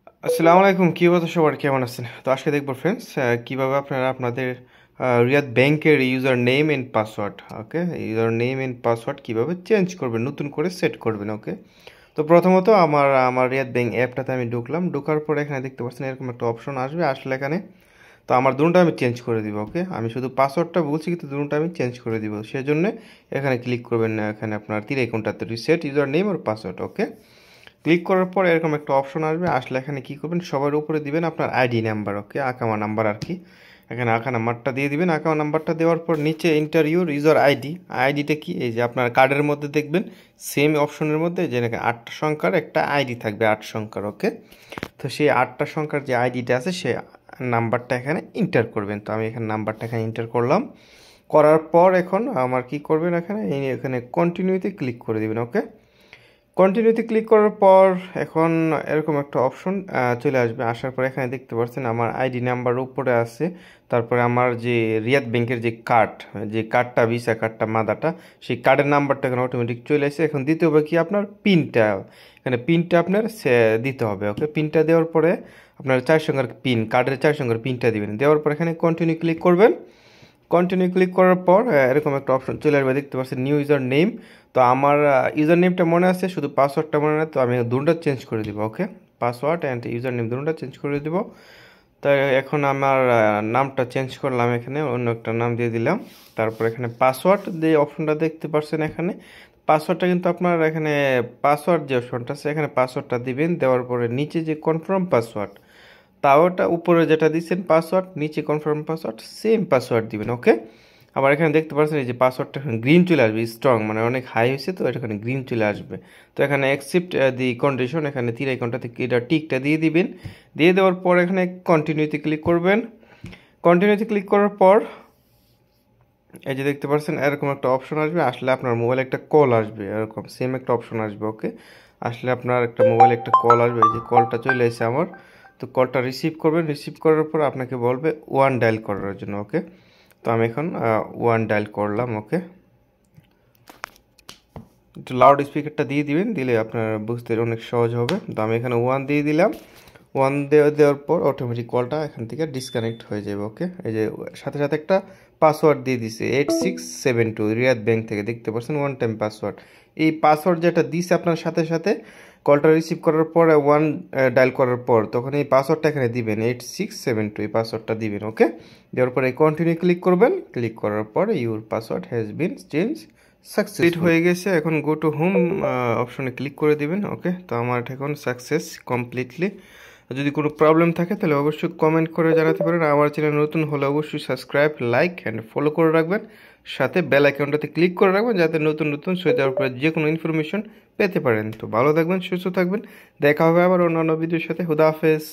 আসসালামু আলাইকুম, কি অবস্থা সবার, কেমন আছেন? তো আজকে দেখবো ফ্রেন্ডস কিভাবে আপনারা আপনাদের রিয়াদ ব্যাংকের user name and password, okay, user name and password কিভাবে চেঞ্জ করবেন, নতুন করে সেট করবেন। ওকে, তো প্রথমত আমার আমার রিয়াদ ব্যাংক অ্যাপটাতে আমি ঢুকলাম। ঢোকার পরে এখানে দেখতে পাচ্ছেন এরকম একটা অপশন আসবে, আসলে এখানে তো আমার দুটোটা আমি চেঞ্জ করে দিব। ওকে, আমি শুধু পাসওয়ার্ডটা বলছি কিন্তু দুটোটা আমি চেঞ্জ করে দিব, সেজন্য এখানে ক্লিক করবেন। এখানে আপনার তীর আইকনটাতে রিসেট ইউজার নেম আর পাসওয়ার্ড। ওকে, ক্লিক করার পর এরকম একটা অপশন আসবে, আসলে এখানে কি করবেন, সবার উপরে দিবেন আপনার আইডি নাম্বার। ওকে, আকামা নাম্বার আর কি, এখানে আঁকা নাম্বারটা দিয়ে দিবেন। আঁকা নাম্বারটা দেওয়ার পর নিচে ইন্টার ইউর ইউজার আইডি। আইডিটা কি, এই যে আপনার কার্ডের মধ্যে দেখবেন সেম অপশনের মধ্যে যে নাকি 8টা সংখ্যার একটা আইডি থাকবে, 8 সংখ্যার। ওকে, তো সেই 8টা সংখ্যার যে আইডিটা আছে সে নাম্বারটা এখানে ইন্টার করবেন। তো আমি এখানে নাম্বারটা এখানে ইন্টার করলাম। করার পর এখন আমার কি করবেন, এখানে কন্টিনিউতে ক্লিক করে দিবেন। ওকে, কন্টিনিউতে ক্লিক করার পর এখন এরকম একটা অপশন চলে আসবে। আসার পর এখানে দেখতে পাচ্ছেন আমার আইডি নাম্বার উপরে আছে, তারপরে আমার যে রিয়াদ ব্যাংকের যে কার্ড, যে কার্ডটা ভিসা কার্ডটা মাদারটা, সেই কার্ডের নাম্বারটা এখানে অটোমেটিক চলে আসে। এখন দিতে হবে কি আপনার পিনটা, এখানে পিনটা আপনার দিতে হবে। ওকে, পিনটা দেওয়ার পরে আপনার 4 সংখ্যার পিন, কার্ডের 4 সংখ্যার পিনটা দিবেন। দেওয়ার পর এখানে কন্টিনিউ ক্লিক করবেন। কন্টিনিউ ক্লিক করার পর এরকম একটা অপশন চলে আসবে, দেখতে পাচ্ছেন নিউ ইউজার নেম। তো আমার ইউজার নেমটা মনে আছে, শুধু পাসওয়ার্ডটা মনে নেই, তো আমি দুটোটা চেঞ্জ করে দিব। Okay, password and user name দুটোটা চেঞ্জ করে দিব। তাই এখন আমার নামটা চেঞ্জ করলাম, এখানে অন্য একটা নাম দিয়ে দিলাম। তারপর এখানে পাসওয়ার্ড দিয়ে অপশনটা দেখতে পাচ্ছেন, এখানে পাসওয়ার্ডটা কিন্তু আপনার এখানে পাসওয়ার্ড যে অপশনটা আছে এখানে পাসওয়ার্ডটা দিবেন। দেওয়ার পরে নিচে যে কনফার্ম পাসওয়ার্ড, তাও ওটা উপরে যেটা দিচ্ছেন পাসওয়ার্ড, নিচে কনফার্ম পাসওয়ার্ড, সেম পাসওয়ার্ড দিবেন। ওকে, আবার এখানে দেখতে পাচ্ছেন এই যে পাসওয়ার্ডটা এখন গ্রিন চলে আসবে, স্ট্রং মানে অনেক হাই হয়েছে, তো এটা এখানে গ্রিন চলে আসবে। তো এখানে অ্যাকসেপ্ট দি কন্ডিশন, এখানে তীর আইকনটাতে এটা টিকটা দিয়ে দিবেন। দিয়ে দেওয়ার পর এখানে কন্টিনিউতে ক্লিক করবেন। কন্টিনিউতে ক্লিক করার পর এই যে দেখতে পাচ্ছেন এরকম একটা অপশন আসবে, আসলে আপনার মোবাইলে একটা কল আসবে, এরকম সেম একটা অপশন আসবে। ওকে, আসলে আপনার একটা মোবাইলে একটা কল আসবে, এই যে কলটা চলে এসেছে আমার। তো কলটা রিসিভ করবেন, রিসিভ করার পর আপনাকে বলবে ওয়ান ডায়াল করার জন্য। ওকে, তো আমি এখন ওয়ান ডায়াল করলাম। ওকে, একটু লাউড স্পিকারটা দিয়ে দিবেন, দিলে আপনার বুঝতে অনেক সহজ হবে। তো আমি এখানে ওয়ান দিয়ে দিলাম। ওয়ান দেওয়ার পর অটোমেটিক কলটা এখান থেকে ডিসকানেক্ট হয়ে যাবে। ওকে, এই যে সাথে সাথে একটা পাসওয়ার্ড দিয়ে দিছে 8672 রিয়াদ ব্যাংক থেকে, দেখতে পাচ্ছেন ওয়ান টাইম পাসওয়ার্ড। এই পাসওয়ার্ড যেটা দিছে আপনার সাথে সাথে কলটা রিসিভ করার পর ওয়ান ডায়াল করার পর, তখন এই পাসওয়ার্ডটা এখানে দিবেন 8672, এই পাসওয়ার্ডটা দিবেন। ওকে, দেওয়ার পরে কন্টিনিউ ক্লিক করবেন। ক্লিক করার পর your password has been change success হয়ে গেছে। এখন গো টু হোম অপশনে ক্লিক করে দিবেন। ওকে, তো আমার এখন সাকসেস কমপ্লিটলি। যদি কোনো প্রবলেম থাকে তাহলে অবশ্যই কমেন্ট করে জানাতে পারেন। আমার চ্যানেল নতুন হলে অবশ্যই সাবস্ক্রাইব, লাইক অ্যান্ড ফলো করে রাখবেন। সাথে বেল আইকনটাতে ক্লিক করে রাখবেন যাতে নতুন নতুন সই দেওয়ার পরে যে কোনো ইনফরমেশন পেতে পারেন। তো ভালো থাকবেন, সুস্থ থাকবেন, দেখা হবে আবার অন্যান্য ভিডিওর সাথে। খুদা হাফেজ।